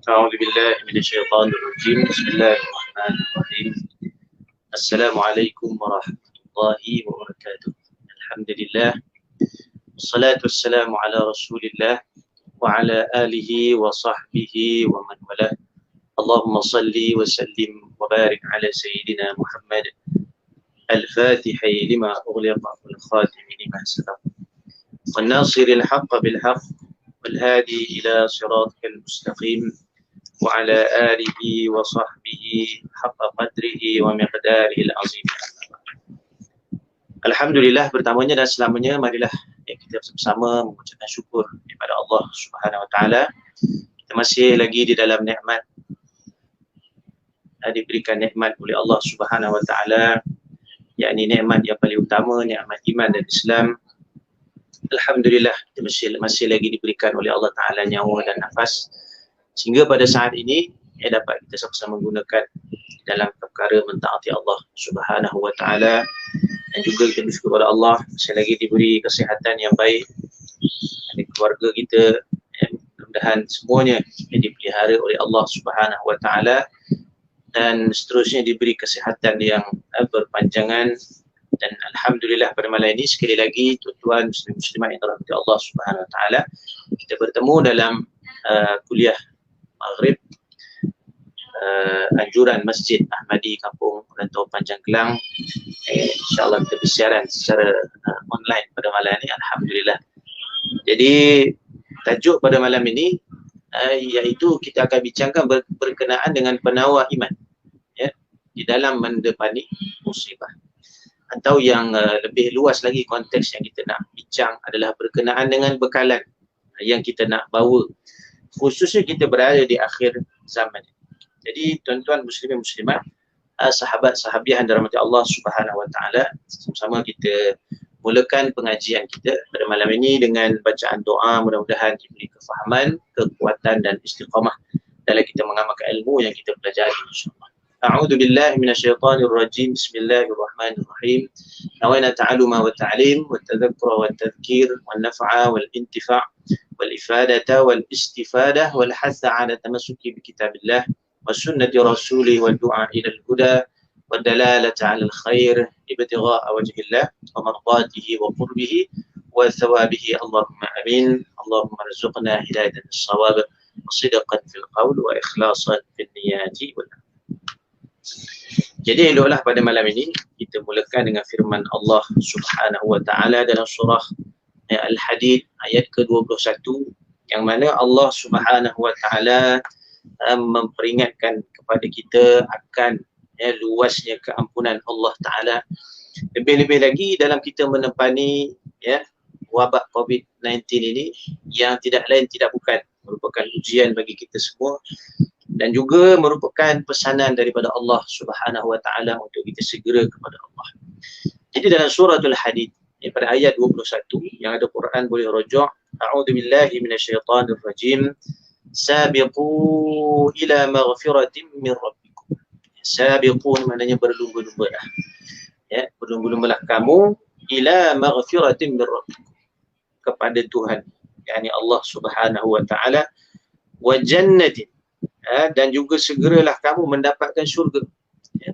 أعوذ بالله من الشيطان الرجيم. بسم الله الرحمن الرحيم. السلام عليكم ورحمة الله وبركاته. الحمد لله والصلاة والسلام على رسول الله وعلى آله وصحبه ومن والاه. اللهم صل وسلم وبارك على سيدنا محمد الفاتح لما أغلق والخاتم لما سبق والناصر الحق بالحق والهادي إلى صراطك المستقيم وعلى آله وصحبه حق قدره ومقداره العظيم. Alhamdulillah, pertamanya dan selamanya marilah kita bersama mengucapkan syukur kepada Allah Subhanahu Wa Taala. Kita masih lagi di dalam nikmat, diberikan nikmat oleh Allah Subhanahu Wa Taala, yakni nikmat yang paling utama, nikmat iman dan Islam. Alhamdulillah, kita masih lagi diberikan oleh Allah Taala nyawa dan nafas, sehingga pada saat ini dapat kita sama-sama menggunakan dalam perkara mentaati Allah Subhanahu Wa Taala, dan juga kita bersyukur kepada Allah masih lagi diberi kesihatan yang baik, dan keluarga kita mudah-mudahan semuanya dipelihara oleh Allah Subhanahu Wa Taala, dan seterusnya diberi kesihatan yang berpanjangan. Dan alhamdulillah pada malam ini sekali lagi tuan-tuan muslim-muslimat yang dirahmati Allah Subhanahu Wa Taala, kita bertemu dalam kuliah Maghrib anjuran Masjid Ahmadi Kampung Rantau Panjang Kelang. InsyaAllah kita bersiaran secara online pada malam ini, alhamdulillah. Jadi tajuk pada malam ini iaitu kita akan bincangkan berkenaan dengan penawar iman, ya, di dalam mendepani musibah. Atau yang lebih luas lagi, konteks yang kita nak bincang adalah berkenaan dengan bekalan yang kita nak bawa, khususnya kita berada di akhir zaman. Jadi tuan-tuan muslimin muslimat, sahabat-sahabiah yang dirahmati Allah Subhanahu Wa Taala, sama-sama kita mulakan pengajian kita pada malam ini dengan bacaan doa, mudah-mudahan diberi kefahaman, kekuatan dan istiqamah dalam kita mengamalkan ilmu yang kita pelajari, insya-Allah. A'udzu billahi minasyaitonir rajim. Bismillahirrahmanirrahim. Nawaina ta'alluma wa ta'lim wa tadhakkura wa tadhkir wa naf'a wal intifa' wal ifadata wal istifadah wal hatha 'ala tamassuki bi kitabillah wa sunnati rasulih wa du'a ila al-huda wa dalalata 'ala al-khair ibtigha'a wajhillah wa mardatihi wa qurbihi wa thawabihi. Allahumma amin. Allahumma arzuqna hidayatan as-shawab wa sidqan fil qawl wa ikhlasan fil niyati wal. Jadi eloklah pada malam ini kita mulakan dengan firman Allah Subhanahu Wa Taala dalam surah Al-Hadid ayat ke-21, yang mana Allah Subhanahu Wa Taala memperingatkan kepada kita akan luasnya keampunan Allah Taala. Lebih-lebih lagi dalam kita menepani wabak COVID-19 ini, yang tidak lain tidak bukan merupakan ujian bagi kita semua, dan juga merupakan pesanan daripada Allah Subhanahu Wa Taala untuk kita segera kepada Allah. Jadi dalam surah Al-Hadid pada ayat 21 yang ada Quran boleh rujuk, a'udzu billahi minasyaitonir rajim, sabiqu ila maghfiratin min rabbikum. Sabiqun maknanya berlumba-lumbalah, ya, berlumba-lumbalah kamu ila maghfiratin min rabbikum, kepada Tuhan, yakni Allah Subhanahu Wa Taala, wa jannatin, dan juga segeralah kamu mendapatkan syurga.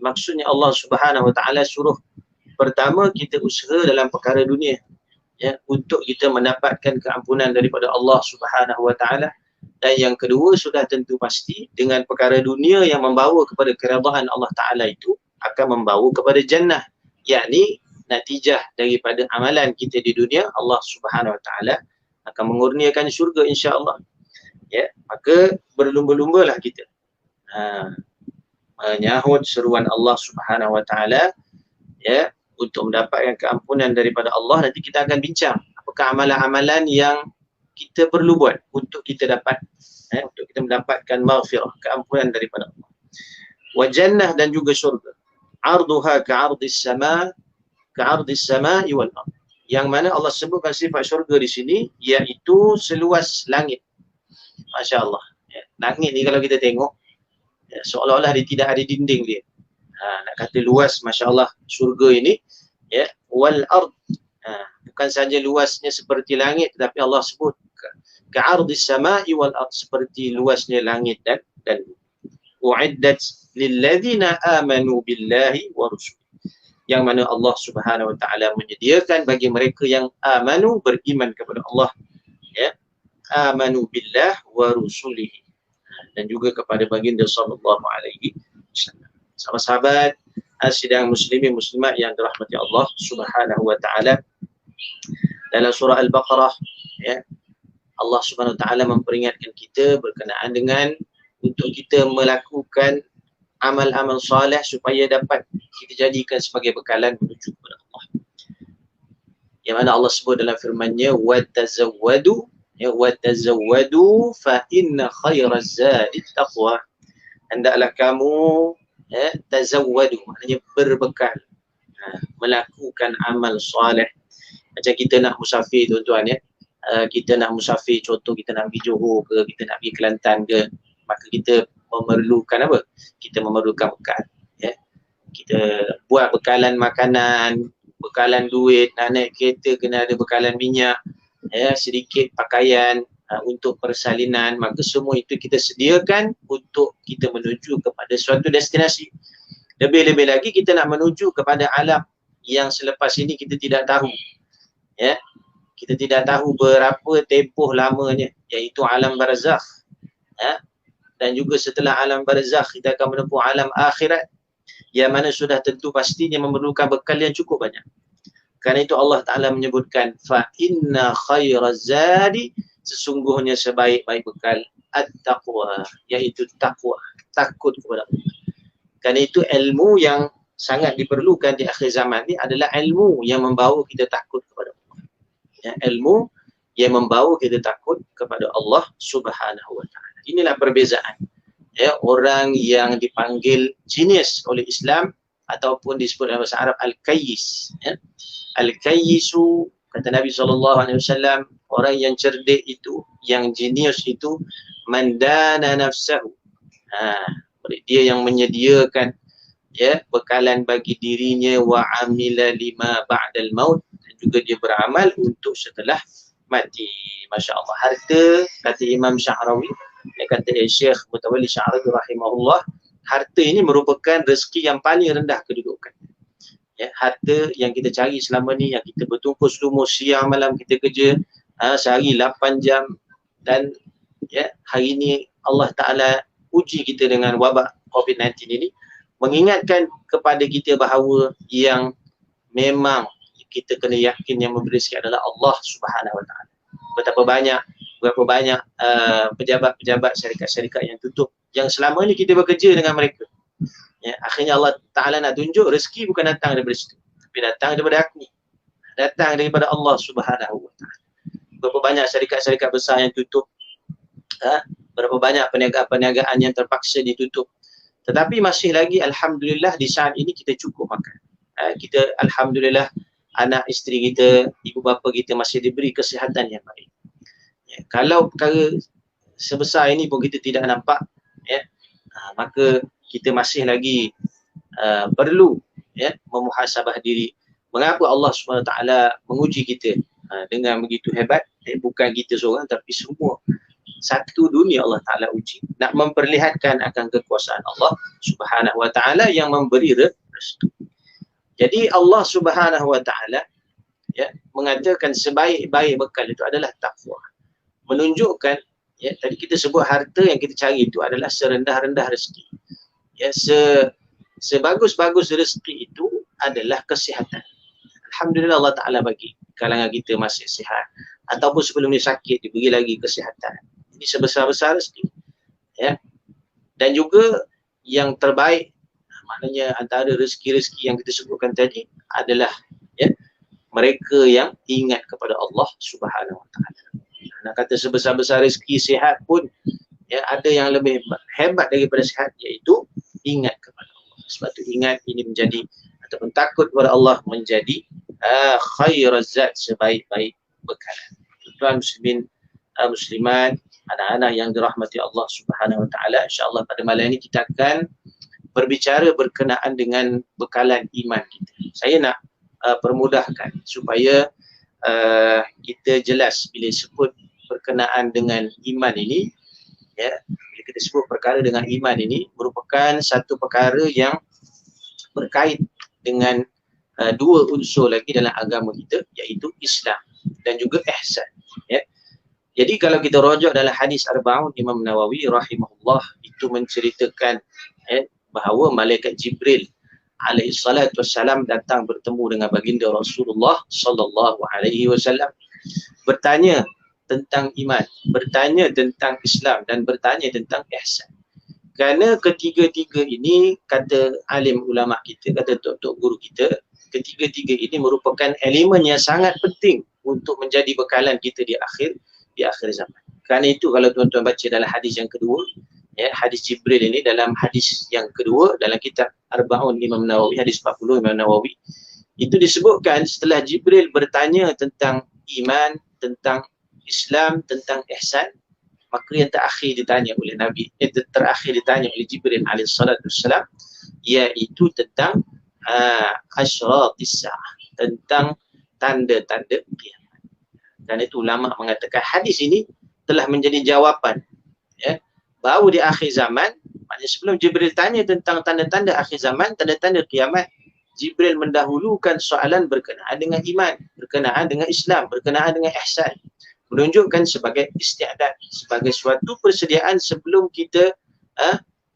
Maksudnya Allah Subhanahu Wa Taala suruh pertama kita usaha dalam perkara dunia, untuk kita mendapatkan keampunan daripada Allah Subhanahu Wa Taala, dan yang kedua sudah tentu pasti dengan perkara dunia yang membawa kepada keridhaan Allah Taala itu akan membawa kepada jannah, yakni natijah daripada amalan kita di dunia, Allah Subhanahu Wa Taala akan mengurniakan syurga, insya-Allah. Ya, maka berlumba-lumbalah kita menyahut seruan Allah Subhanahu Wa Taala, ya, untuk mendapatkan keampunan daripada Allah. Nanti kita akan bincang apakah amalan-amalan yang kita perlu buat untuk kita dapat, untuk kita mendapatkan maghfirah, keampunan daripada Allah. Wa jannah, dan juga syurga. Arduha ka'ardis sama, ka'ardis sama'i wal ard. Yang mana Allah sebutkan sifat syurga di sini iaitu seluas langit. Masya Allah, langit ni kalau kita tengok, seolah-olah dia tidak ada dinding dia. Nak kata luas, Masya Allah, syurga ini, wal ard, bukan saja luasnya seperti langit, tetapi Allah sebut ka'ardis sama'i wal ard, seperti luasnya langit dan u'iddat lilladzina amanu billahi wa rusul, yang mana Allah Subhanahu wa taala menyediakan bagi mereka yang amanu, beriman kepada Allah, ya, amanu billah wa rusulihi, dan juga kepada baginda sallallahu alaihi wasallam. Sahabat-sahabat sidang muslimin muslimat yang dirahmati Allah Subhanahu wa taala, dalam surah Al-Baqarah, ya, Allah Subhanahu wa taala memperingatkan kita berkenaan dengan untuk kita melakukan amal-amal soleh supaya dapat kita jadikan sebagai bekalan menuju kepada Allah. Yang mana Allah sebut dalam firman-Nya, "Watazawwadu", ya, "Watazawwadu fa inna khairaz zadi taqwa". Hendaklah kamu, ya, tazawwadu, maknanya berbekal, melakukan amal soleh. Macam kita nak musafir, tuan-tuan, ya. Kita nak musafir, contoh kita nak pergi Johor ke, kita nak pergi Kelantan ke, maka kita memerlukan apa? Kita memerlukan bekal, ya. Kita buat bekalan makanan, bekalan duit, nak naik kereta kena ada bekalan minyak, ya, sedikit pakaian untuk persalinan, maka semua itu kita sediakan untuk kita menuju kepada suatu destinasi. Lebih-lebih lagi kita nak menuju kepada alam yang selepas ini kita tidak tahu, ya. Kita tidak tahu berapa tempoh lamanya, iaitu alam barzakh, ya. Dan juga setelah alam barzakh kita akan menempuh alam akhirat, yang mana sudah tentu pastinya memerlukan bekal yang cukup banyak. Karena itu Allah Ta'ala menyebutkan, fa inna khairaz zadi, sesungguhnya sebaik-baik bekal at-taqwa, iaitu takwa, takut kepada Allah. Karena itu ilmu yang sangat diperlukan di akhir zaman ni adalah ilmu yang membawa kita takut kepada Allah, ya, ilmu yang membawa kita takut kepada Allah Subhanahu wa taala. Inilah perbezaan, ya, orang yang dipanggil genius oleh Islam ataupun disebut dalam bahasa Arab al-kayyis, ya. Al-kayyisu, kata Nabi SAW, orang yang cerdik itu, yang genius itu, mandana nafsahu, dia yang menyediakan, ya, bekalan bagi dirinya, wa amila lima ba'dal maut, dan juga dia beramal untuk setelah mati. Masya Allah. Harta, kata Imam Sya'rawi, kata Syekh Mutawalli Sya'rawi rahimahullah, harta ini merupakan rezeki yang paling rendah kedudukan, ya. Harta yang kita cari selama ni, yang kita bertungkus lumus siang malam kita kerja, sehari 8 jam, dan, ya, hari ini Allah Ta'ala uji kita dengan wabak COVID-19 ini, mengingatkan kepada kita bahawa yang memang kita kena yakin yang memberi rezeki adalah Allah Subhanahu wa taala. Berapa banyak pejabat-pejabat syarikat-syarikat yang tutup, yang selama ni kita bekerja dengan mereka, ya. Akhirnya Allah Ta'ala nak tunjuk rezeki bukan datang daripada situ, tapi datang daripada aku, datang daripada Allah Subhanahu wa taala. Berapa banyak syarikat-syarikat besar yang tutup, berapa banyak perniagaan-perniagaan yang terpaksa ditutup, tetapi masih lagi alhamdulillah di saat ini kita cukup makan. Kita alhamdulillah, anak isteri kita, ibu bapa kita masih diberi kesihatan yang baik, ya. Kalau perkara sebesar ini pun kita tidak nampak, ya, maka kita masih lagi perlu, ya, memuhasabah diri. Mengapa Allah SWT menguji kita dengan begitu hebat, bukan kita seorang tapi semua satu dunia Allah Ta'ala uji, nak memperlihatkan akan kekuasaan Allah Subhanahu wa Ta'ala yang memberi restu. Jadi Allah Subhanahu wa Ta'ala, ya, mengatakan sebaik-baik bekal itu adalah takwa. Menunjukkan, ya, tadi kita sebut harta yang kita cari itu adalah serendah-rendah rezeki, ya, sebagus-bagus rezeki itu adalah kesihatan. Alhamdulillah Allah Ta'ala bagi kalangan kita masih sihat, ataupun sebelum ni sakit diberi lagi kesihatan. Ini sebesar-besar rezeki, ya. Dan juga yang terbaik, maknanya antara rezeki-rezeki yang kita sebutkan tadi adalah, ya, mereka yang ingat kepada Allah Subhanahu wa taala. Nak kata sebesar-besar rezeki sihat pun, ya, ada yang lebih hebat daripada sihat, iaitu ingat kepada Allah. Sebab tu ingat ini menjadi, ataupun takut kepada Allah menjadi khairaz zat, sebaik-baik bekalan. Tuan muslimin, muslimat, anak-anak yang dirahmati Allah Subhanahu wa taala, insya-Allah pada malam ini kita akan berbicara berkenaan dengan bekalan iman kita. Saya nak permudahkan supaya kita jelas bila sebut berkenaan dengan iman ini, ya, bila kita sebut perkara dengan iman ini merupakan satu perkara yang berkait dengan dua unsur lagi dalam agama kita, iaitu Islam dan juga ihsan, ya. Jadi kalau kita rujuk dalam hadis Arba'un Imam Nawawi rahimahullah, itu menceritakan bahawa malaikat Jibril alaihi salatu wassalam datang bertemu dengan baginda Rasulullah sallallahu alaihi wasallam, bertanya tentang iman, bertanya tentang Islam dan bertanya tentang ihsan. Kerana ketiga-tiga ini, kata alim ulama kita, kata tok-tok guru kita, ketiga-tiga ini merupakan elemen yang sangat penting untuk menjadi bekalan kita di akhir zaman. Kerana itu kalau tuan-tuan baca dalam hadis yang kedua, ya, hadis Jibril ini dalam hadis yang kedua dalam kitab Arba'un Imam Nawawi, hadis 40 Imam Nawawi, itu disebutkan setelah Jibril bertanya tentang iman, tentang Islam, tentang ihsan, maka yang terakhir ditanya oleh Nabi, terakhir ditanya oleh Jibril alaihi salatu wassalam, iaitu tentang asyratis sa'ah, tentang tanda-tanda kiamat. Dan itu ulama mengatakan hadis ini telah menjadi jawapan, ya, bahawa di akhir zaman, maknanya sebelum Jibril tanya tentang tanda-tanda akhir zaman, tanda-tanda kiamat, Jibril mendahulukan soalan berkenaan dengan iman, berkenaan dengan Islam, berkenaan dengan ihsan, menunjukkan sebagai istiadat, sebagai suatu persediaan sebelum kita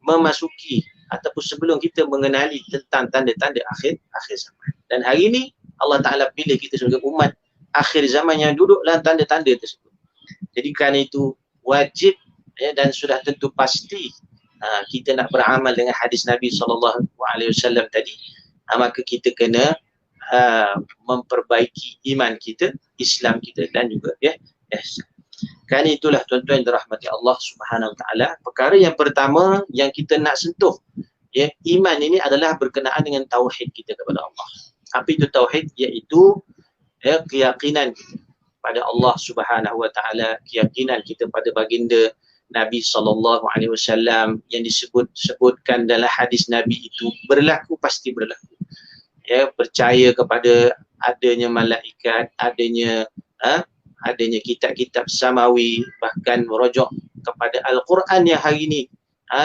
memasuki ataupun sebelum kita mengenali tentang tanda-tanda akhir zaman. Dan hari ini Allah Ta'ala pilih kita sebagai umat akhir zaman yang duduk dalam tanda-tanda tersebut. Jadi kerana itu wajib, ya, dan sudah tentu pasti kita nak beramal dengan hadis Nabi SAW tadi, maka kita kena memperbaiki iman kita, Islam kita dan juga ihsan. Kerana itulah tuan-tuan yang dirahmati Allah Subhanahu Wa Taala, perkara yang pertama yang kita nak sentuh, ya, iman ini adalah berkenaan dengan tauhid kita kepada Allah. Apa itu tauhid? Iaitu, ya, keyakinan kita pada Allah Subhanahu Wa Taala, keyakinan kita pada baginda Nabi sallallahu alaihi wasallam yang disebutkan dalam hadis Nabi itu berlaku, pasti berlaku. Ya, percaya kepada adanya malaikat, adanya kitab-kitab samawi, bahkan merujuk kepada Al-Quran yang hari ini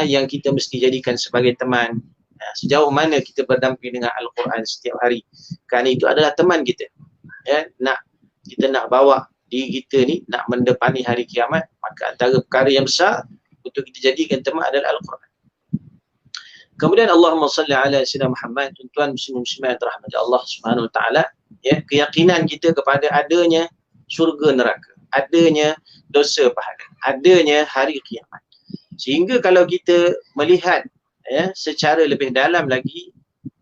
yang kita mesti jadikan sebagai teman. Sejauh mana kita berdamping dengan Al-Quran setiap hari, kerana itu adalah teman kita, ya. Kita nak bawa diri kita ni nak mendepani hari kiamat, maka antara perkara yang besar untuk kita jadikan teman adalah Al-Quran. Kemudian Allahumma salli ala sayyidina Muhammad, tuan-tuan muslim-muslimat rahmat Allah Subhanahu Wa Taala, ya, keyakinan kita kepada adanya syurga neraka, adanya dosa pahala, adanya hari kiamat. Sehingga kalau kita melihat, ya, secara lebih dalam lagi,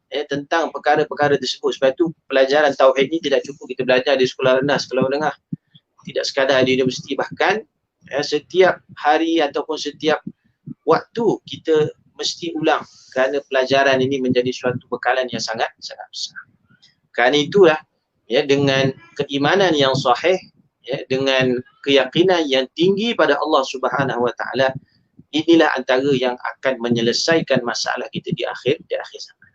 ya, tentang perkara-perkara tersebut, sebab itu pelajaran tauhid ini tidak cukup kita belajar di sekolah rendah, sekolah menengah, tidak sekadar di universiti, bahkan, ya, setiap hari ataupun setiap waktu kita mesti ulang, kerana pelajaran ini menjadi suatu bekalan yang sangat besar. Kerana itulah, ya, dengan keimanan yang sahih, ya, dengan keyakinan yang tinggi pada Allah Subhanahu Wa Taala, inilah antara yang akan menyelesaikan masalah kita di akhir zaman.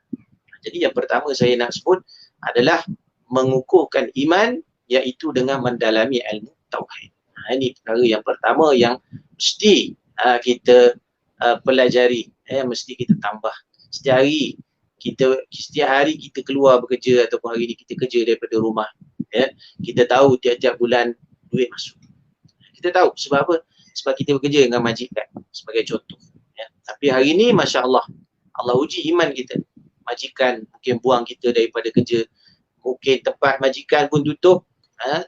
Jadi yang pertama saya nak sebut adalah mengukuhkan iman, iaitu dengan mendalami ilmu tauhid. Ini perkara yang pertama yang mesti kita pelajari, mesti kita tambah. Setiap hari kita keluar bekerja ataupun hari ini kita kerja daripada rumah, ya, kita tahu tiap-tiap bulan duit masuk. Kita tahu sebab apa? Sebab kita bekerja dengan majikan sebagai contoh, ya. Tapi hari ini Masya Allah, Allah uji iman kita. Majikan mungkin buang kita daripada kerja, mungkin tempat majikan pun tutup,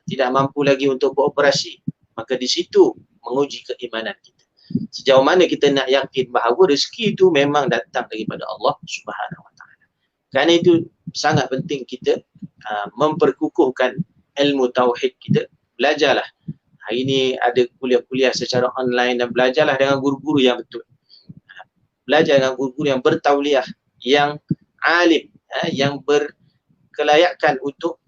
tidak mampu lagi untuk beroperasi. Maka di situ menguji keimanan kita. Sejauh mana kita nak yakin bahawa rezeki itu memang datang daripada Allah Subhanahu Wa Taala. Kerana itu sangat penting kita memperkukuhkan ilmu tauhid kita. Belajarlah. Hari ini ada kuliah-kuliah secara online, dan belajarlah dengan guru-guru yang betul. Belajar dengan guru-guru yang bertauliah, yang alim, yang berkelayakan untuk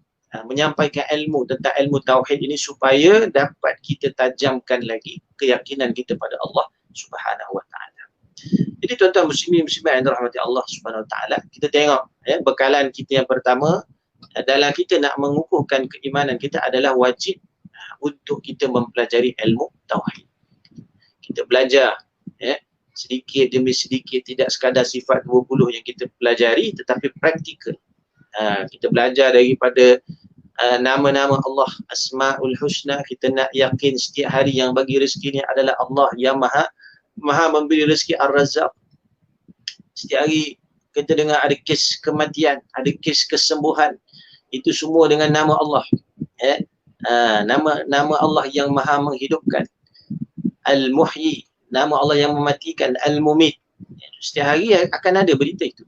menyampaikan ilmu tentang ilmu tauhid ini, supaya dapat kita tajamkan lagi keyakinan kita pada Allah Subhanahu Wa Taala. Jadi tuan-tuan muslimin muslimat yang dirahmati Allah Subhanahu Wa Taala, kita tengok, ya, bekalan kita yang pertama dalam kita nak mengukuhkan keimanan kita adalah wajib untuk kita mempelajari ilmu tauhid. Kita belajar sedikit demi sedikit, tidak sekadar sifat 20 yang kita pelajari tetapi praktikal. Kita belajar daripada nama-nama Allah, Asmaul Husna. Kita nak yakin setiap hari yang bagi rezeki ni adalah Allah yang maha memberi rezeki, Ar-Razzaq. Setiap hari kita dengar ada kes kematian, ada kes kesembuhan, itu semua dengan nama Allah. Nama Allah yang maha menghidupkan, Al-Muhyi, nama Allah yang mematikan, Al-Mumit. Setiap hari akan ada berita itu.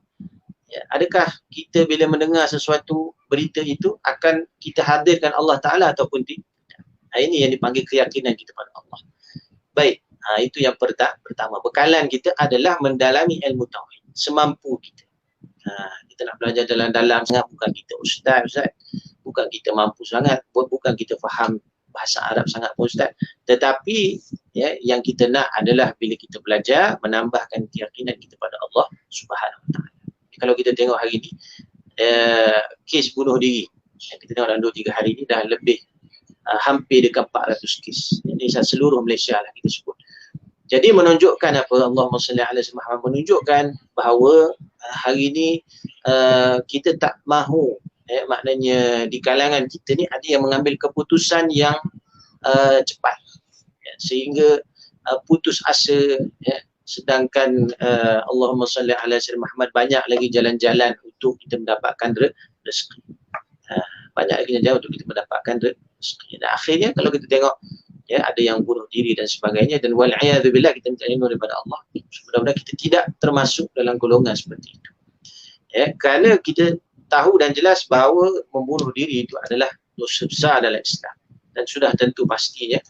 Adakah kita bila mendengar sesuatu berita itu akan kita hadirkan Allah Ta'ala ataupun tidak? Ini yang dipanggil keyakinan kita pada Allah. Baik, itu yang pertama. Bekalan kita adalah mendalami ilmu tauhid semampu kita. Kita nak belajar dalam-dalam sangat, bukan kita ustaz, bukan kita mampu sangat, bukan kita faham bahasa Arab sangat pun ustaz, tetapi yang kita nak adalah bila kita belajar menambahkan keyakinan kita pada Allah Subhanahu Wa Ta'ala. Kalau kita tengok hari ni kes bunuh diri, kita tengok dalam 2-3 hari ni dah lebih hampir dekat 400 kes. Ini seluruh Malaysia lah kita sebut. Jadi menunjukkan apa? Allahumma salli ala sayyidina Muhammad, menunjukkan bahawa hari ni kita tak mahu, maknanya di kalangan kita ni ada yang mengambil keputusan yang cepat, sehingga putus asa, sedangkan Allahumma salli ala sayyidina Muhammad, banyak lagi jalan-jalan untuk kita mendapatkan rezeki. Banyak lagi jalan untuk kita mendapatkan rezeki. Dan akhirnya kalau kita tengok ada yang bunuh diri dan sebagainya, dan wal'iyadzubillah, kita minta lindung daripada Allah. Mudah-mudahan kita tidak termasuk dalam golongan seperti itu. Kerana kita tahu dan jelas bahawa membunuh diri itu adalah dosa besar dalam Islam, dan sudah tentu pastinya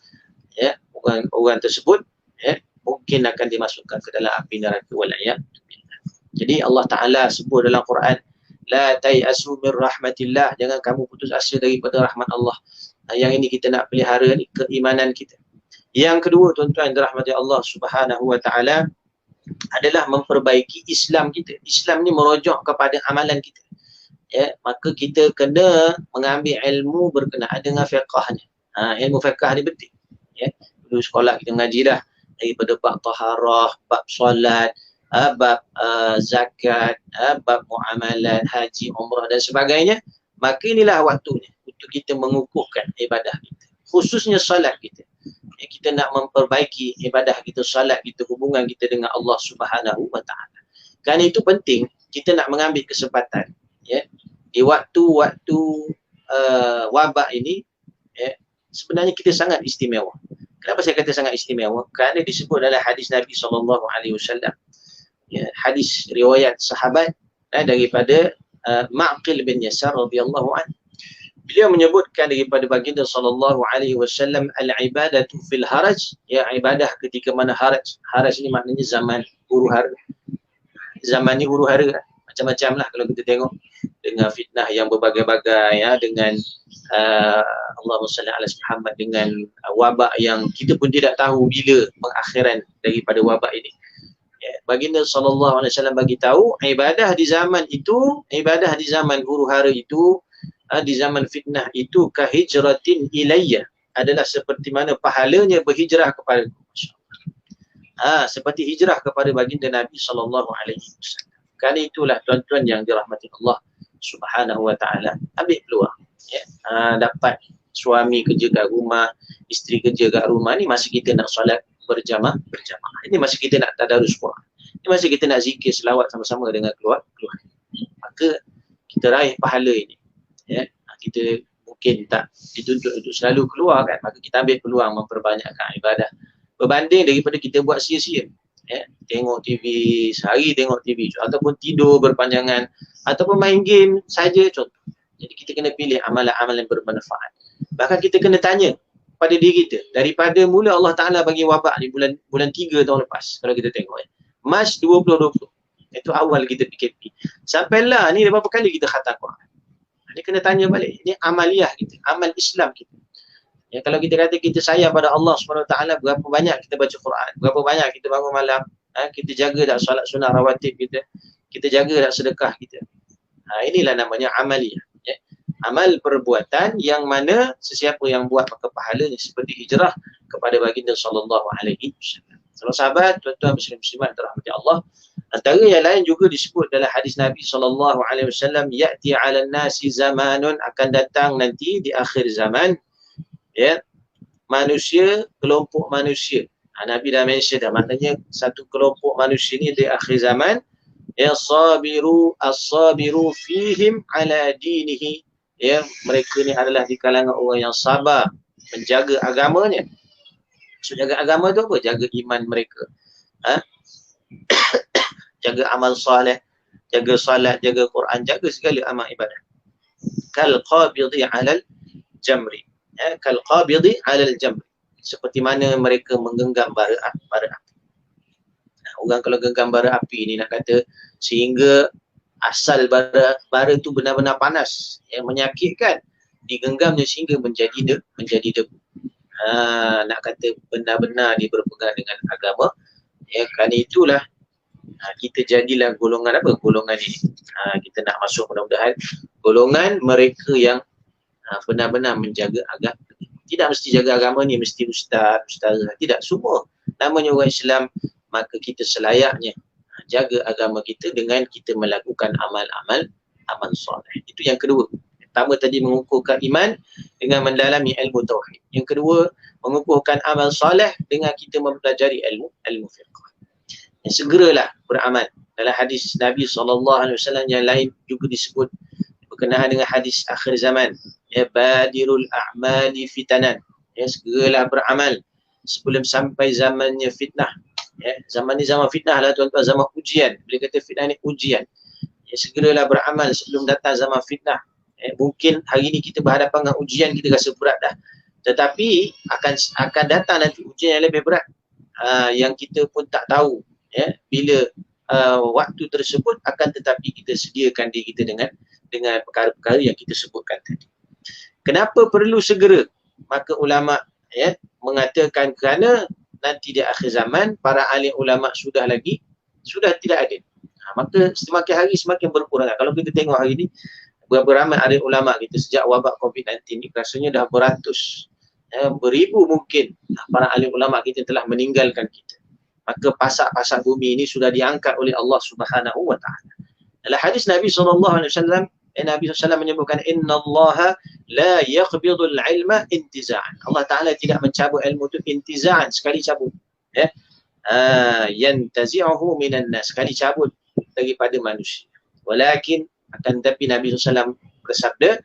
orang tersebut mungkin akan dimasukkan ke dalam api neraka, wal'iyadzubillah. Jadi Allah Ta'ala sebut dalam Quran, la tayasu min rahmatillah, jangan kamu putus asa daripada rahmat Allah. Yang ini kita nak pelihara ni keimanan kita. Yang kedua, tuan-tuan dirahmati Allah Subhanahu Wa Ta'ala, adalah memperbaiki Islam kita. Islam ni merujuk kepada amalan kita. Maka kita kena mengambil ilmu berkenaan dengan fiqahnya. Ilmu fiqah ni penting. Dulu sekolah kita mengaji dah daripada bab taharah, bab solat, bab zakat, bab muamalat, haji, umrah dan sebagainya. Maka inilah waktunya untuk kita mengukuhkan ibadah kita, khususnya solat kita. Kita nak memperbaiki ibadah kita, solat kita, hubungan kita dengan Allah Subhanahu Wa Ta'ala. Kerana itu penting kita nak mengambil kesempatan di waktu-waktu wabak ini. Sebenarnya kita sangat istimewa. Kenapa saya kata sangat istimewa? Kerana disebut dalam hadis Nabi SAW, hadis riwayat sahabat daripada Ma'qil bin Yasar radhiyallahu anhu. Beliau menyebutkan daripada baginda sallallahu alaihi wasallam, al-ibadatu fil haraj, ibadah ketika mana haraj. Haraj ni maknanya zaman huru-hara. Zaman ni huru-hara macam-macam lah kalau kita tengok, dengan fitnah yang berbagai-bagai, dengan Allahumma salli ala Muhammad, dengan wabak yang kita pun tidak tahu bila pengakhiran daripada wabak ini. Baginda sallallahu alaihi wasallam bagi tahu, ibadah di zaman itu, ibadah di zaman huru-hara itu, di zaman fitnah itu, kahijratin ilayya, adalah seperti mana pahalanya berhijrah kepada seperti hijrah kepada baginda Nabi sallallahu alaihi wasallam. Kerana itulah tuan-tuan yang dirahmati Allah Subhanahu Wa Ta'ala, ambil peluang dapat suami kerja kat rumah, isteri kerja kat rumah ni, masa kita nak solat berjamaah. Ini masa kita nak tadarus Quran. Ini masa kita nak zikir selawat sama-sama dengan keluarga. Maka kita raih pahala ini. Kita mungkin tak dituntut untuk selalu keluar kan, maka kita ambil peluang memperbanyakkan ibadah, berbanding daripada kita buat sia-sia. Tengok TV, sehari tengok TV, ataupun tidur berpanjangan, ataupun main game saja contoh. Jadi kita kena pilih amalan-amalan yang bermanfaat. Bahkan kita kena tanya pada diri kita, daripada mula Allah Ta'ala bagi wabak ni bulan 3 tahun lepas, kalau kita tengok Mac 2020, itu awal kita PKP, sampailah ni berapa kali kita khatam Quran. Ni kena tanya balik, ini amaliyah kita, amal Islam kita. Kalau kita kata kita sayang pada Allah SWT, berapa banyak kita baca Quran, berapa banyak kita bangun malam, kita jaga tak solat sunnah rawatib kita jaga tak sedekah kita. Inilah namanya amaliyah. amal perbuatan yang mana sesiapa yang buat maka pahalanya seperti hijrah kepada baginda sallallahu alaihi wasallam. Kalau sahabat, tuan-tuan muslim-muslimat dirahmati Allah, antara yang lain juga disebut dalam hadis Nabi sallallahu alaihi wasallam, ya'ti 'alan nasi zamanun, akan datang nanti di akhir zaman, ya, manusia, kelompok manusia. Nabi dah mention dah, maknanya satu kelompok manusia ni di akhir zaman, ya, as-sabiru fihim ala dinihi, ya, mereka ni adalah di kalangan orang yang sabar menjaga agamanya. So, jaga agama tu apa? Jaga iman mereka, jaga amal soleh, jaga salat, jaga Quran, jaga segala amal ibadah. Kal qabidi 'alal jamri, kal qabidi 'alal jamri, seperti mana mereka menggenggam bara api. Orang kalau genggam bara api ni, nak kata sehingga asal bara tu benar-benar panas, yang menyakitkan, digenggamnya sehingga menjadi debu. Nak kata benar-benar dia berpegang dengan agama, ya, kerana itulah kita jadilah golongan apa? Golongan ini. Kita nak masuk mudah-mudahan golongan mereka yang benar-benar menjaga agama. Tidak mesti jaga agama ni mesti ustaz, ustazah, tidak, semua namanya orang Islam, maka kita selayaknya jaga agama kita dengan kita melakukan amal soleh. Itu yang kedua. Pertama tadi mengukuhkan iman dengan mendalami ilmu tauhid. Yang kedua, mengukuhkan amal soleh dengan kita mempelajari ilmu fiqh. Segeralah beramal. Dalam hadis Nabi SAW yang lain juga disebut berkenaan dengan hadis akhir zaman, ya, badirul a'mali fitanan, ya, segeralah beramal sebelum sampai zamannya fitnah. Ya, zaman ni zaman fitnah lah tuan-tuan, zaman ujian. Boleh kata fitnah ni ujian. Ya, segeralah beramal sebelum datang zaman fitnah. Mungkin hari ni kita berhadapan dengan ujian, kita rasa berat dah, tetapi akan datang nanti ujian yang lebih berat, yang kita pun tak tahu, ya, bila waktu tersebut, akan tetapi kita sediakan diri kita dengan perkara-perkara yang kita sebutkan tadi. Kenapa perlu segera? Maka ulama, ya, mengatakan kerana nanti di akhir zaman para alim ulama sudah tidak ada. Maka semakin hari semakin berkurang. Kalau kita tengok hari ni, berapa ramai alim ulama kita sejak wabak COVID-19 ni, rasanya dah beratus, beribu mungkin para alim ulama kita telah meninggalkan kita. Maka pasak-pasak bumi ini sudah diangkat oleh Allah Subhanahu wa taala. Dalam hadis Nabi SAW, Nabi SAW menyebutkan, innallaha la yaqbidul ilma intiza'an. Allah Ta'ala tidak mencabut ilmu itu intiza'an, sekali cabut, ya. Yantazi'uhu minan nas, sekali cabut daripada manusia. Walakin, akan tetapi Nabi SAW bersabda,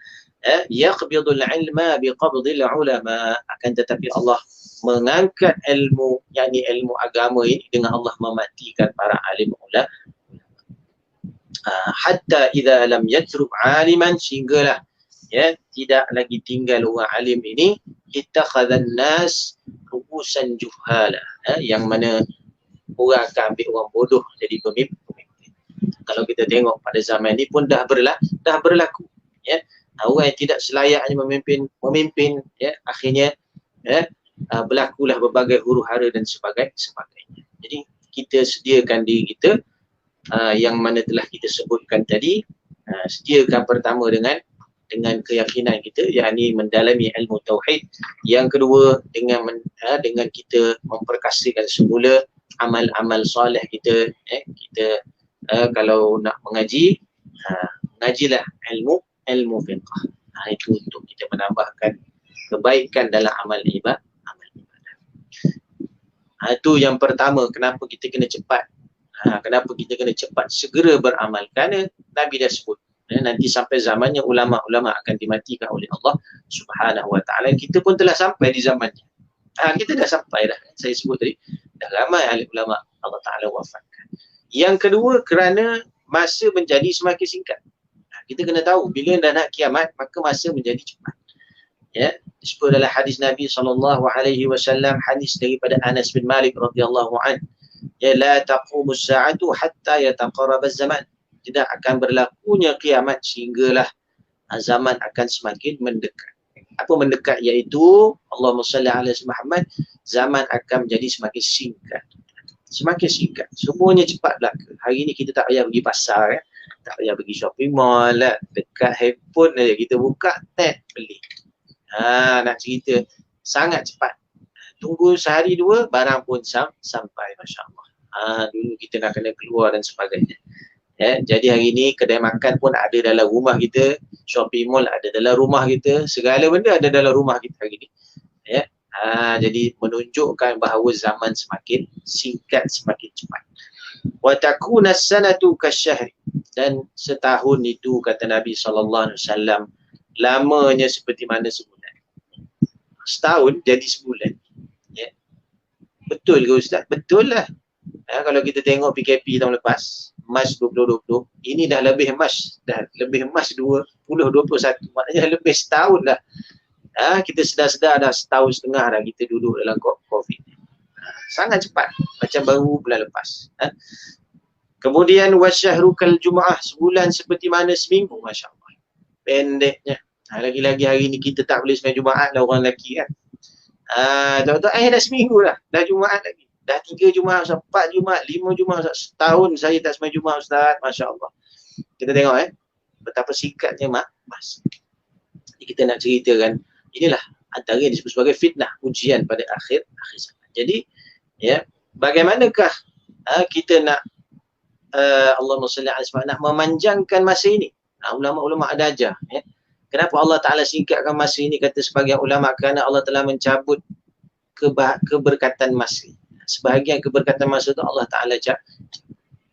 yaqbidul ilma biqabdil ulama, akan tetapi Allah mengangkat ilmu, yakni ilmu agama ini, dengan Allah mematikan para alim ulama. Hatta idza lam yatruk aliman, sehinggalah, ya, tidak lagi tinggal orang alim ini, ittakhadhan nas ru'usan juhala, yang mana orang akan ambil orang bodoh jadi pemimpin. Kalau kita tengok pada zaman ini pun dah berlaku, ya. Orang yang tidak selayaknya memimpin, ya, akhirnya, ya, berlakulah berbagai huru-hara dan sebagainya. Jadi kita sediakan diri kita, yang mana telah kita sebutkan tadi, sediakan pertama dengan keyakinan kita, yakni mendalami ilmu tauhid. Yang kedua, dengan kita memperkasakan semula amal-amal soleh kita, kita kalau nak mengaji, mengajilah ilmu fiqh. Itu untuk kita menambahkan kebaikan dalam amal ibadah. Itu yang pertama, kenapa kita kena cepat. Kenapa kita kena cepat segera beramal? Kerana Nabi dah sebut, nanti sampai zamannya ulama-ulama akan dimatikan oleh Allah Subhanahu wa taala. Kita pun telah sampai di zamannya. Kita dah sampai dah. Saya sebut tadi, dah ramai ahli ulama Allah Taala wafatkan. Yang kedua, kerana masa menjadi semakin singkat. Kita kena tahu bila dah nak kiamat, maka masa menjadi cepat. Ya, disebut dalam hadis Nabi SAW, hadis daripada Anas bin Malik radhiyallahu an, ya, la taqumus sa'atu hatta yataqarraba zaman. Tidak akan berlakunya kiamat sehinggalah zaman akan semakin mendekat. Apa mendekat? Iaitu Allahumma salli ala Muhammad, zaman akan menjadi semakin singkat. Semakin singkat. Semuanya cepat belaka. Hari ni kita tak payah pergi pasar, ya. Tak payah pergi shopping mall lah. Dekat handphone aja kita buka, beli. Nak cerita sangat cepat. Tunggu sehari dua, barang pun sampai, Masya Allah. Dulu kita nak kena keluar dan sebagainya. Jadi hari ni kedai makan pun ada dalam rumah kita, shopping mall ada dalam rumah kita, segala benda ada dalam rumah kita hari ni. Jadi menunjukkan bahawa zaman semakin singkat, semakin cepat. Wa takuna as-sanatu kasyahri, dan setahun itu kata Nabi SAW lamanya seperti mana sebulan. Setahun jadi sebulan. Betul ke Ustaz? Betul lah. Kalau kita tengok PKP tahun lepas, Mac 2020, ini dah lebih Mac 2021, maknanya lebih setahun dah. Kita sedar-sedar dah setahun setengah dah kita duduk dalam COVID. Sangat cepat, macam baru bulan lepas. Kemudian wasyahru kal Jumaah, sebulan seperti mana seminggu, Masya Allah. Pendeknya. Lagi-lagi hari ni kita tak boleh sembahyang Jumaat lah orang lelaki kan. Tuan-tuan, dah seminggu dah. Dah Jumaat lagi. Dah 3 Jumaat, 4 Jumaat, 5 Jumaat, setahun saya tak sembahyang Jumaat Ustaz. Masya Allah. Kita tengok betapa singkatnya mas. Jadi kita nak ceritakan, inilah antara yang disebut sebagai fitnah, ujian pada akhir zaman. Jadi, bagaimanakah kita nak Allahumma salli alaihi wasallam nak memanjangkan masa ini? Ulama-ulama ada ajar. Kenapa Allah Ta'ala singkatkan masa ini? Kata sebagian ulama, kerana Allah telah mencabut keberkatan masa. Sebahagian keberkatan masa itu Allah Ta'ala cabut.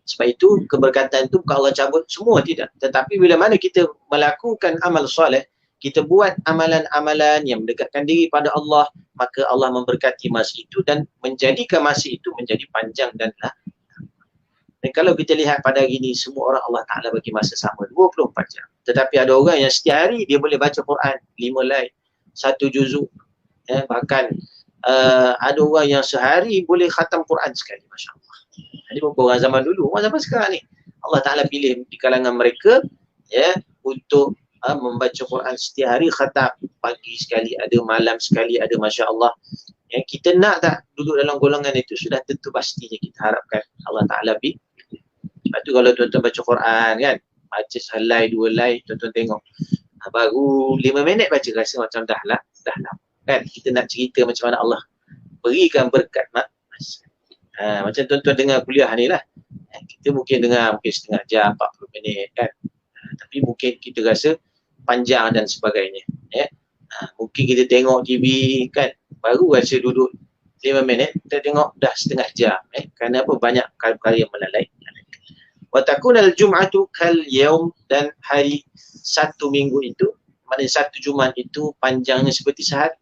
Sebab itu keberkatan itu bukan Allah cabut semua, tidak. Tetapi bila mana kita melakukan amal soleh, kita buat amalan-amalan yang mendekatkan diri pada Allah, maka Allah memberkati masa itu dan menjadikan masa itu menjadi panjang dan Dan kalau kita lihat pada hari ini, semua orang Allah Ta'ala bagi masa sama 24 jam. Tetapi ada orang yang setiap hari dia boleh baca Quran 5 line, 1 juzuk. Bahkan ada orang yang sehari boleh khatam Quran sekali, Masya Allah. Ini bukan orang zaman dulu, orang zaman sekarang ni. Allah Ta'ala pilih di kalangan mereka untuk membaca Quran setiap hari, khatam. Pagi sekali ada, malam sekali ada, Masya Allah. Kita nak tak duduk dalam golongan itu? Sudah tentu pastinya kita harapkan Allah Ta'ala pilih. Sebab tu kalau tuan-tuan baca Quran kan, baca sehelai, 2 helai, tuan-tuan tengok baru 5 minit baca, rasa macam dah lama kan. Kita nak cerita macam mana Allah berikan berkat macam tuan-tuan dengar kuliah ni lah, kita mungkin dengar setengah jam, 40 minit kan, tapi mungkin kita rasa panjang dan sebagainya. Mungkin kita tengok TV kan, baru rasa duduk 5 minit, kita tengok dah setengah jam. Kerana apa? Banyak perkara yang melalai. Wa takunal jum'atu kal yaum, dan hari satu minggu itu, maknanya satu Jumaat itu panjangnya seperti sehari.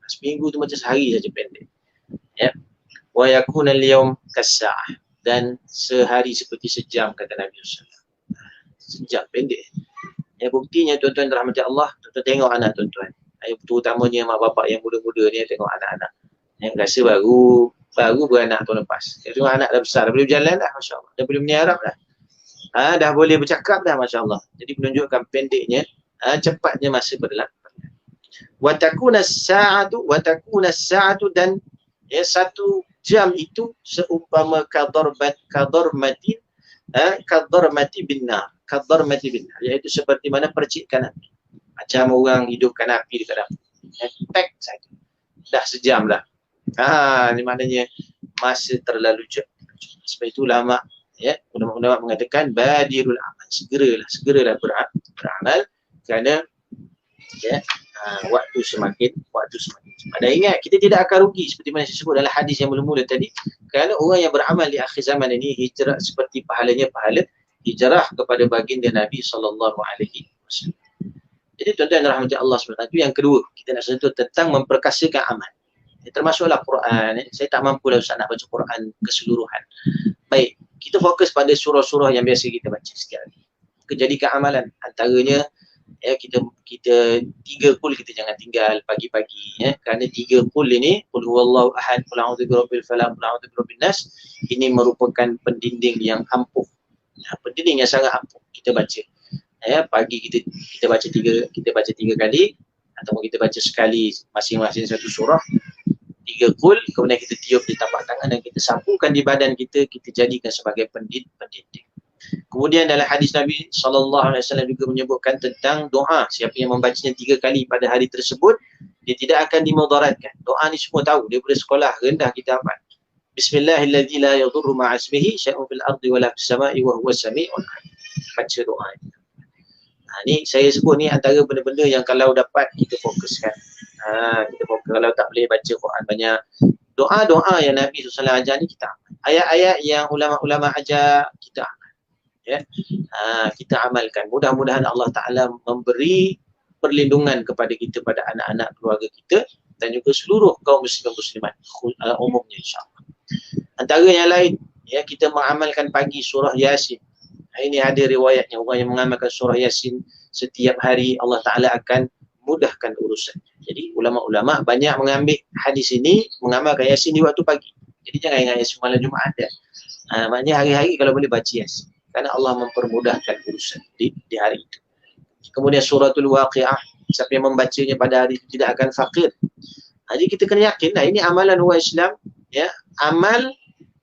Seminggu tu macam sehari saja pendek. Wa yakunal yaum kas-sa'ah, dan sehari seperti sejam, kata Nabi SAW. Sejam pendek. Buktinya tuan-tuan rahmati Allah, tuan-tuan tengok anak tuan-tuan. Terutamanya mak bapak yang muda-muda ni, tengok anak-anak yang rasa baru beranak tahun lepas. Tengok anak dah besar, dah boleh berjalan dah, Masya Allah. Dah boleh menyiarap dah. Dah boleh bercakap dah, Masya Allah. Jadi menunjukkan pendeknya, cepatnya masa berlalu. Wa takuna as-sa'atu, dan 1 jam itu seumpama kadarmati bin nar. Kadarmati bin nar, iaitu seperti mana percikan api. Macam orang hidupkan api dekat dapur. Tek saja. Dah sejam dah. Ini maknanya masa terlalu cepat. Sebab itu ulama ulama mengatakan badirul amal, segeralah beramal, kerana waktu semakin cepat. Dan ingat, kita tidak akan rugi seperti mana disebut dalam hadis yang mula-mula tadi, kerana orang yang beramal di akhir zaman ini hijrah seperti pahalanya pahala hijrah kepada baginda Nabi sallallahu alaihi wasallam. Jadi tuan-tuan rahmati Allah SWT, itu yang kedua, kita nak sentuh tentang memperkasakan amal. Termasuklah Quran. Saya tak mampu lah Ustaz nak baca Quran keseluruhan. Baik, kita fokus pada surah-surah yang biasa kita baca setiap hari. Jadikan amalan. Antaranya kita 3 qul kita jangan tinggal pagi-pagi, kerana 3 qul ini, qul huwallahu ahad, qul a'udzu birabbil falaq, qul a'udzu birabbin nas, ini merupakan pendinding yang ampuh. Pendinding yang sangat ampuh kita baca. Pagi kita baca 3 kali, ataupun kita baca sekali masing-masing satu surah, 3 qul, kemudian kita tiup di tapak tangan dan kita sambungkan di badan kita, kita jadikan sebagai pendinding. Kemudian dalam hadis Nabi SAW juga menyebutkan tentang doa. Siapa yang membacanya 3 kali pada hari tersebut, dia tidak akan dimudaratkan. Doa ni semua tahu, daripada sekolah rendah kita hafal. Bismillahilladzi la yadurru ma'asmihi syai'un fil ardi wala fis sama'i wa huwas sami'un alim. Baca doa ini. Ni saya sebut ni antara benda-benda yang kalau dapat kita fokuskan. Kita fokus. Kalau tak boleh baca Quran banyak, doa-doa yang Nabi SAW ajar ni kita amal. Ayat-ayat yang ulama-ulama ajar kita amal. Ya. Kita amalkan. Mudah-mudahan Allah Ta'ala memberi perlindungan kepada kita, pada anak-anak keluarga kita dan juga seluruh kaum muslim muslimat umumnya insya-Allah. Antara yang lain, ya, kita mengamalkan pagi surah Yasin. Ini ada riwayatnya, orang yang mengamalkan surah Yasin setiap hari Allah Ta'ala akan mudahkan urusan. Jadi ulama-ulama banyak mengambil hadis ini, mengamalkan Yasin di waktu pagi. Jadi jangan ingat Yasin malam Jumaat ada. Maknanya hari-hari kalau boleh baca Yasin, kerana Allah mempermudahkan urusan di hari itu. Kemudian suratul Waqi'ah, siapa yang membacanya pada hari itu tidak akan fakir. Jadi kita kena yakin, ini amalan orang Islam, ya, amal,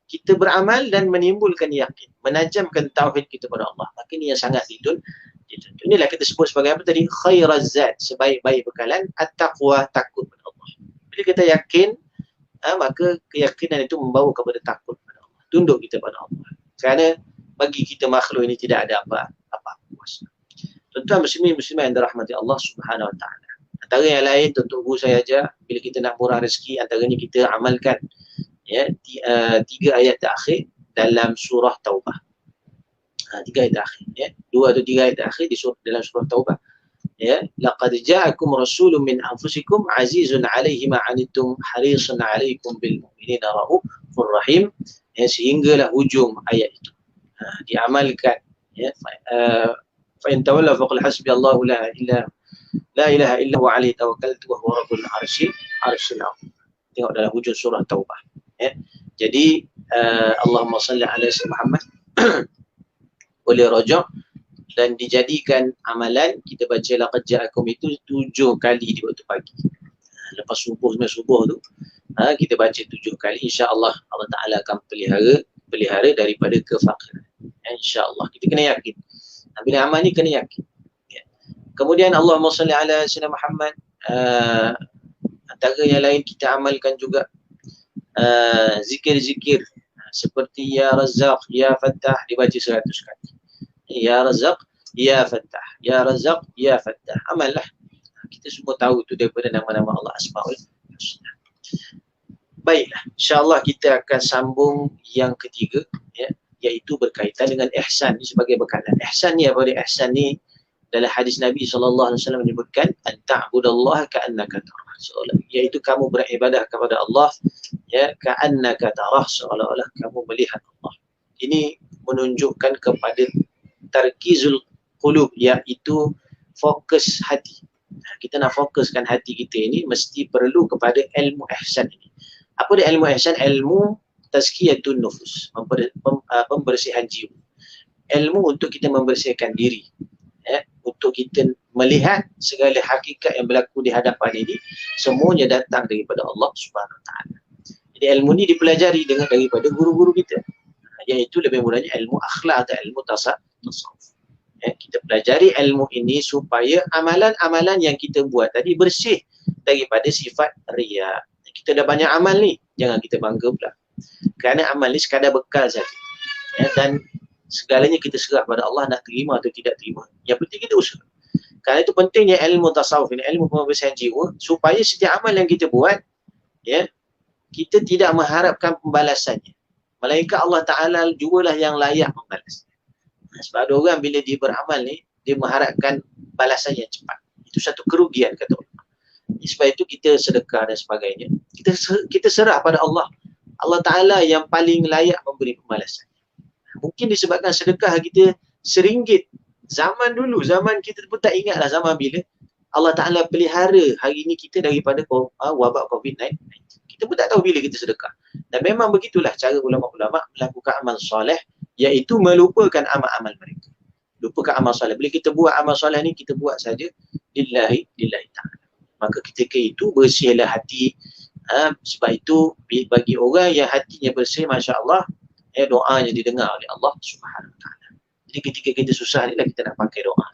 kita beramal dan menimbulkan yakin, menajamkan tauhid kita pada Allah. Maka ini yang sangat dituntut. Inilah kita sebut sebagai apa tadi? Khairaz zat, sebaik-baik bekalan, at-taqwa, takut pada Allah. Bila kita yakin, maka keyakinan itu membawa kepada takut pada Allah, tunduk kita pada Allah. Kerana bagi kita makhluk ini tidak ada apa kuasa. Tuan-tuan muslimin-muslimat yang dirahmati Allah Subhanahu Wa Taala. Antara yang lain, tentu guru saya ajar, bila kita nak murah rezeki, antaranya kita amalkan, ya, 3 ayat terakhir dalam surah Taubah. 3 ayat terakhir, ya, 2 atau 3 ayat terakhir dalam surah Taubah. Ya, laqad ja'akum rasulun min anfusikum azizun 'alaihi ma 'anittum harisun 'alaikum bil mu'minina raufur rahim. Ya, sehinggalah hujung ayat itu. Diamalkan, ya. Fa in tawalla faqul hasbiyallahu la ilaha illa huwa 'alaihi tawakkaltu wa huwa rabbul arsyil azim. Tengok dalam hujung surah Taubah, ya. Jadi Allahumma salli ala sayyidina Muhammad boleh rujuk dan dijadikan amalan. Kita baca laqad ja'akum itu 7 kali di waktu pagi. Lepas subuh tu kita baca 7 kali, insya-Allah Allah Taala akan pelihara daripada kefakiran. Insya-Allah kita kena yakin. Bila amal ni kena yakin. Ya. Kemudian Allahumma salli ala sayyidina Muhammad, antara yang lain kita amalkan juga zikir-zikir seperti Ya Razzaq, Ya Fattah, dibaca 100 kali. Ya Razzaq, Ya Fattah, Ya Razzaq, Ya Fattah. Amallah. Kita semua tahu itu daripada nama-nama Allah Asmaul Husna. Baiklah, insya-Allah kita akan sambung yang ketiga, ya, iaitu berkaitan dengan ihsan. Ini sebagai bekalan. Ihsan ni apa dia? Ihsan ni dalam hadis Nabi SAW menyebutkan anta'budallaha ka'annaka tarah, iaitu kamu beribadah kepada Allah, ya, ka'annaka tarah, seolah-olah kamu melihat Allah. Ini menunjukkan kepada tarkizul qulub, iaitu fokus hati. Kita nak fokuskan hati kita ini mesti perlu kepada ilmu ihsan ini. Apa dia ilmu ihsan? Ilmu tazkiyatun nufus, pembersihan jiwa. Ilmu untuk kita membersihkan diri, ya, untuk kita melihat segala hakikat yang berlaku di hadapan ini semuanya datang daripada Allah Subhanahu Wa Taala. Jadi ilmu ni dipelajari daripada guru-guru kita, iaitu lebih mudahnya ilmu akhlak atau ilmu tasawuf. Ya, kita pelajari ilmu ini supaya amalan-amalan yang kita buat tadi bersih daripada sifat riya. Kita dah banyak amal ni, jangan kita bangga pula. Kerana amal ni sekadar bekal saja, ya, dan segalanya kita serah pada Allah nak terima atau tidak terima. Yang penting kita usaha. Kerana itu pentingnya ilmu tasawuf ini, ilmu pembersihan jiwa, supaya setiap amal yang kita buat, ya, kita tidak mengharapkan pembalasannya, melainkan Allah Ta'ala jugalah yang layak membalas. Sebab ada orang bila dia beramal ni, dia mengharapkan balasan yang cepat. Itu satu kerugian, kata ulama. Sebab itu kita sedekah dan sebagainya, kita serah pada Allah. Allah Ta'ala yang paling layak memberi pembalasan. Mungkin disebabkan sedekah kita RM1 zaman dulu, zaman kita pun tak ingatlah zaman bila Allah Ta'ala pelihara hari ini kita daripada wabak COVID-19. Kita pun tak tahu bila kita sedekah. Dan memang begitulah cara ulama-ulama melakukan amal soleh, iaitu melupakan amal-amal mereka. Lupakan amal soleh. Bila kita buat amal soleh ni, kita buat saja lillahi ta'ala. Maka ketika itu bersihlah hati. Sebab itu bagi orang yang hatinya bersih, Masya Allah, doanya didengar oleh Allah Subhanahu Wa Taala. Jadi ketika kita susah ni lah kita nak pakai doa.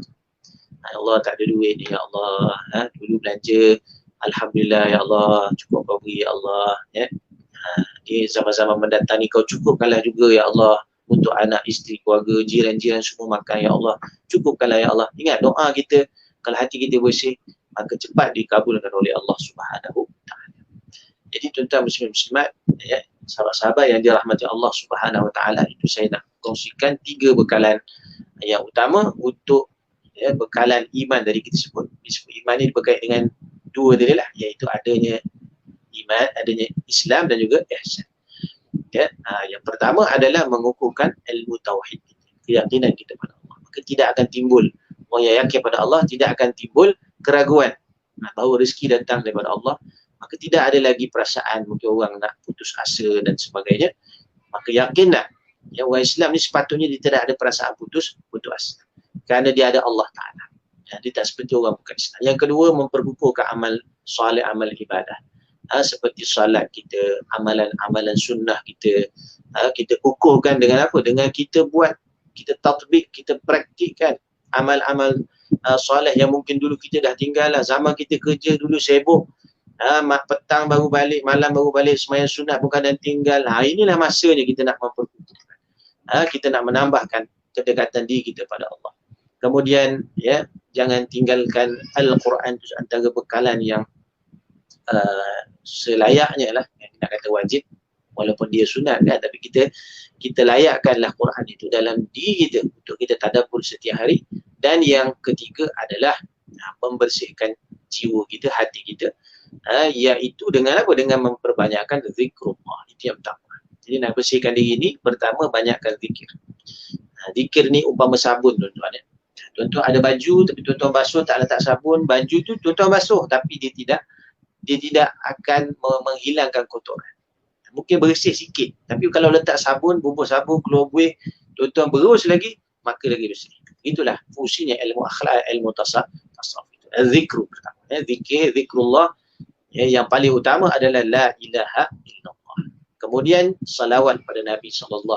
Ya Allah, tak ada duit ni ya Allah, dulu belanja, alhamdulillah ya Allah, cukup kau beri ya Allah, ya. Di zaman-zaman mendatang ni kau cukupkanlah juga ya Allah untuk anak, isteri, keluarga, jiran-jiran semua makan ya Allah, cukupkanlah ya Allah. Ingat doa kita, kalau hati kita bersih, maka cepat dikabulkan oleh Allah Subhanahu wa taala. Jadi tuan-tuan muslim-muslimat, ya, sahabat-sahabat yang dirahmati Allah Subhanahu wa taala, itu saya nak kongsikan 3 bekalan yang utama untuk, ya, bekalan iman dari kita sebut. Disebut iman ni berkait dengan 2 tadi lah, iaitu adanya iman, adanya Islam dan juga ihsan. Ya, yang pertama adalah mengukuhkan ilmu tauhid, keyakinan kita pada Allah. Maka tidak akan timbul, orang yang yakin pada Allah tidak akan timbul keraguan bahawa rezeki datang daripada Allah. Maka tidak ada lagi perasaan mungkin orang nak putus asa dan sebagainya. Maka yakinlah, ya, orang Islam ni sepatutnya dia tidak ada perasaan putus asa, kerana dia ada Allah Ta'ala. Ya, dia tak seperti orang bukan Islam. Yang kedua, memperkukuhkan amal soleh, amal ibadah. Seperti salat kita, amalan-amalan sunnah kita, kita kukuhkan dengan apa? Dengan kita buat, kita tatbik, kita praktikkan amal-amal soleh yang mungkin dulu kita dah tinggal lah. Zaman kita kerja dulu sibuk, petang baru balik, malam baru balik, sembahyang sunat pun kadang tinggal. Inilah masanya kita nak memperkukuhkan, kita nak menambahkan kedekatan diri kita pada Allah. Kemudian, ya, jangan tinggalkan Al-Quran, itu antara bekalan yang selayaknya lah, nak kata wajib walaupun dia sunat kan, tapi kita layakkanlah Quran itu dalam diri kita untuk kita tadabbur setiap hari. Dan yang ketiga adalah membersihkan jiwa kita, hati kita, iaitu dengan apa? Dengan memperbanyakkan zikrullah. Itu yang pertama. Jadi nak bersihkan diri ni, pertama banyakkan zikir. Zikir ni umpama sabun, tuan-tuan, ya. Tuan-tuan ada baju tapi tuan-tuan basuh tak letak sabun, baju tu tuan-tuan basuh tapi dia tidak akan menghilangkan kotoran. Mungkin bersih sikit, tapi kalau letak sabun, bubur sabun, keluar buih, tuan-tuan berus lagi, maka lagi bersih. Itulah fungsinya ilmu akhlak, ilmu tasawuf itu. Zikru pertama, zikrullah, ya, yang paling utama adalah la ilaha illallah. Kemudian salawat pada Nabi SAW,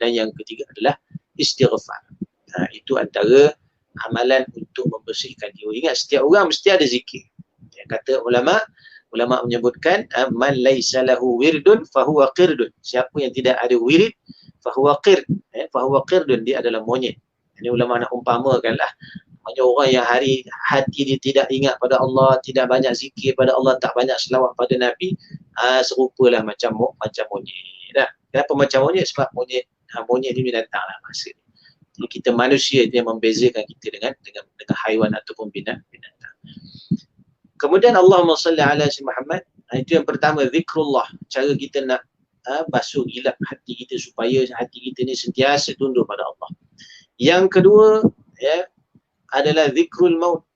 dan yang ketiga adalah istighfar. Itu antara amalan untuk membersihkan jiwa. Ingat, setiap orang mesti ada zikir. Kata ulama menyebutkan man laisa lahu wirdun fahuwa qirdun. Siapa yang tidak ada wirid fahuwa qird, fahuwa qirdun, dia adalah monyet. Ini ulama nak umpamakanlah, banyak orang yang hati dia tidak ingat pada Allah, tidak banyak zikir pada Allah, tak banyak selawat pada Nabi, serupalah macam monyet. Kenapa macam monyet? Sebab monyet ni binatang lah masa ni. Jadi kita manusia itu yang membezakan kita dengan haiwan ataupun binatang. Kemudian Allahumma salli ala si Muhammad. Itu yang pertama, zikrullah. Cara kita nak basuh gilap hati kita supaya hati kita ni sentiasa tunduk pada Allah. Yang kedua, ya, adalah zikrul maut.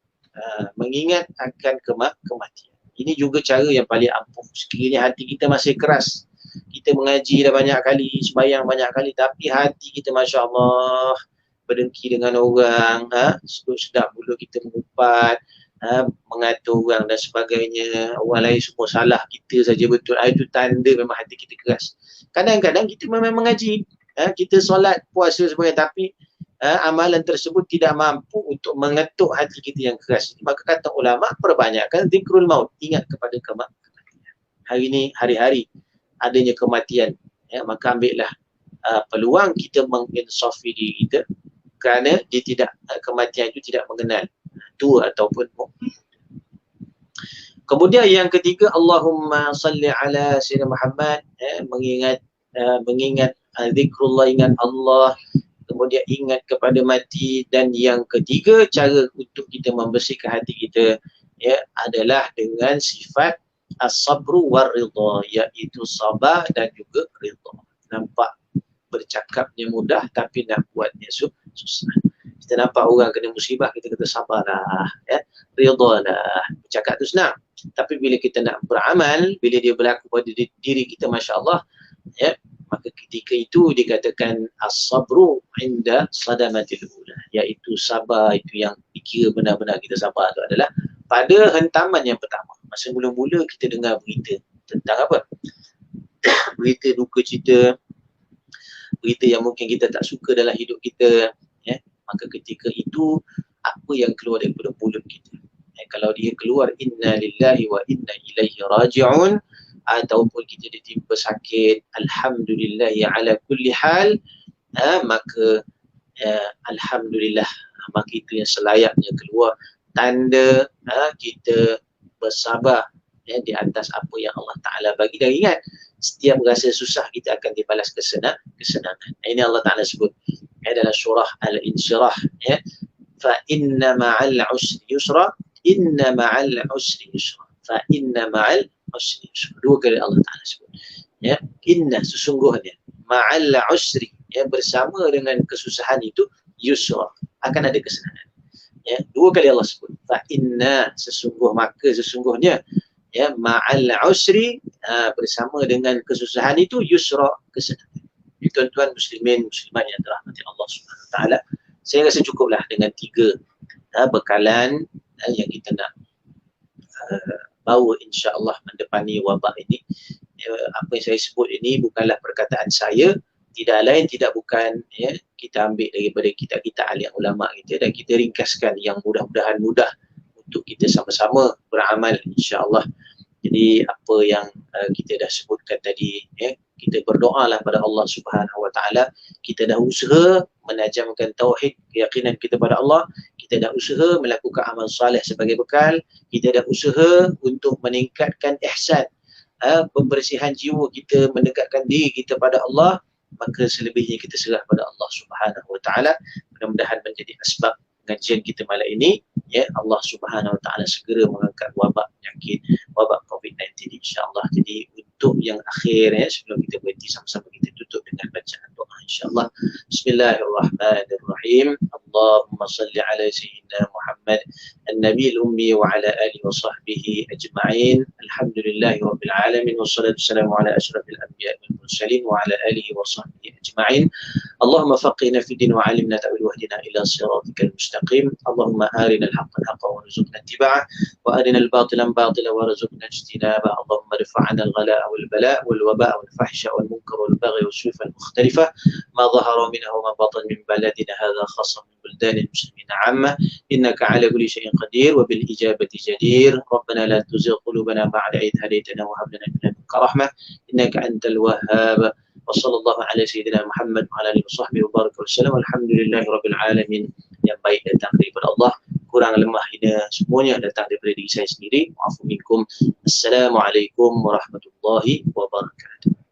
Mengingat akan kematian. Ini juga cara yang paling ampuh. Sekiranya hati kita masih keras, kita mengaji dah banyak kali, sembahyang banyak kali, tapi hati kita Masya Allah berdengki dengan orang, sedap mulut kita mengupat, mengatur orang dan sebagainya, orang lain semua salah, kita saja betul. Itu tanda memang hati kita keras. Kadang-kadang kita memang mengaji, kita solat, puasa sebagainya, tapi amalan tersebut tidak mampu untuk mengetuk hati kita yang keras. Maka kata ulama, perbanyakkan zikrul maut, ingat kepada kematian. Hari ini hari-hari adanya kematian, ya, maka ambillah peluang kita menginsafi diri kita, kerana dia tidak, kematian itu tidak mengenal tua ataupun muda. Kemudian yang ketiga, Allahumma salli ala sayyidina Muhammad, mengingat zikrullah, ingat Allah, kemudian ingat kepada mati. Dan yang ketiga, cara untuk kita membersihkan hati kita, ya, adalah dengan sifat as-sabru war ridha, iaitu sabar dan juga ridha. Nampak bercakapnya mudah tapi nak buatnya susah. Kita nampak orang kena musibah, kita kata sabarlah, ya, ridhalah. Bercakap tu senang, tapi bila kita nak beramal, bila dia berlaku pada diri kita, Masya Allah, ya, maka ketika itu dikatakan as-sabru inda sadamatil ula, iaitu sabar itu yang dikira benar-benar kita sabar itu adalah pada hentaman yang pertama. Masa mula-mula kita dengar berita tentang apa? Berita duka cita berita yang mungkin kita tak suka dalam hidup kita, ya, maka ketika itu apa yang keluar daripada mulut kita, kalau dia keluar inna lillahi wa inna ilaihi raji'un, ataupun kita ditimpa sakit alhamdulillahi ala kulli hal, maka alhamdulillah, maka itu yang selayaknya keluar tanda kita bersabar, ya, di atas apa yang Allah Ta'ala bagi. Dan ingat, setiap rasa susah kita akan dibalas kesenangan. Ini Allah Ta'ala sebut dalam surah Al-Insyirah, ya, fa inna ma'al usri yusra, inna ma'al usri yusra, fa inna ma'al usri yusra. Dua kali Allah Ta'ala sebut, ya, inna, sesungguhnya, ma'al usri, ya, bersama dengan kesusahan itu, yusra, akan ada kesenangan. Ya, dua kali Allah sebut, fa inna, sesungguhnya, ya, ma'al usri, bersama dengan kesusahan itu, yusra, kesenangan. Tuan-tuan muslimin muslimat yang dirahmati Allah Subhanahu Wa Taala, saya rasa cukuplah dengan 3 bekalan yang kita nak bawa insya-Allah mendepani wabak ini. Apa yang saya sebut ini bukanlah perkataan saya, tidak lain tidak bukan, ya, kita ambil daripada kitab-kitab alim ulama kita dan kita ringkaskan yang mudah-mudahan mudah untuk kita sama-sama beramal insya-Allah. Jadi apa yang kita dah sebutkan tadi, ya, kita berdoalah pada Allah Subhanahu Wa Taala. Kita dah usaha menajamkan tauhid, keyakinan kita pada Allah. Kita dah usaha melakukan amal soleh sebagai bekal. Kita dah usaha untuk meningkatkan ihsan, pembersihan jiwa kita, mendekatkan diri kita pada Allah. Maka selebihnya kita serah pada Allah Subhanahu Wa Taala. Mudah-mudahan menjadi asbab pengajian kita malam ini, ya, Allah Subhanahu Wa Taala segera mengangkat wabak penyakit, wabak COVID-19 insya-Allah. Jadi untuk yang akhir, ya, sebelum kita berhenti, sama-sama kita tutup dengan bacaan doa insya-Allah. Bismillahirrahmanirrahim. Allahumma salli ala sayyidina Muhammad an-nabiyil ummi wa ala alihi wa sahbihi ajma'in. Alhamdulillahi rabbil alamin wassalatu wassalamu ala asyrafil anbiya'i wal mursalin wa ala alihi wa sahbihi ajma'in. Allahumma faqihna fid din wa 'allimna ta'wil wahdina ila siratikal mustaqim. Allahumma arina al-haqqa haqqan warzuqna ittiba'ah wa arina al-batila batila warzuqna ijtinabah. Allahumma rifa'na al-ghala'a wal bala' wal waba'a wal fahsha wal munkar wal baghi was sufa al-mukhtalifah ma dhahara minha wa ma batan min baladina hadha khassatan min buldan al-muslimin 'amma innaka 'ala kulli shay'in qadir wa bil ijabati jadir. Rabbana la tuzigh qulubana ba'da idh hadaytana wa hab lana min ladunka rahmah innaka antal wahhab. Wassallallahu ala sayyidina Muhammad wa ala alihi wasahbihi wa baraka wasallam. Alhamdulillahi rabbil alamin. Yang baik datang daripada Allah, kurang lemah hina semuanya datang daripada diri saya sendiri. Wa'afu minkum. Assalamualaikum warahmatullahi wabarakatuh.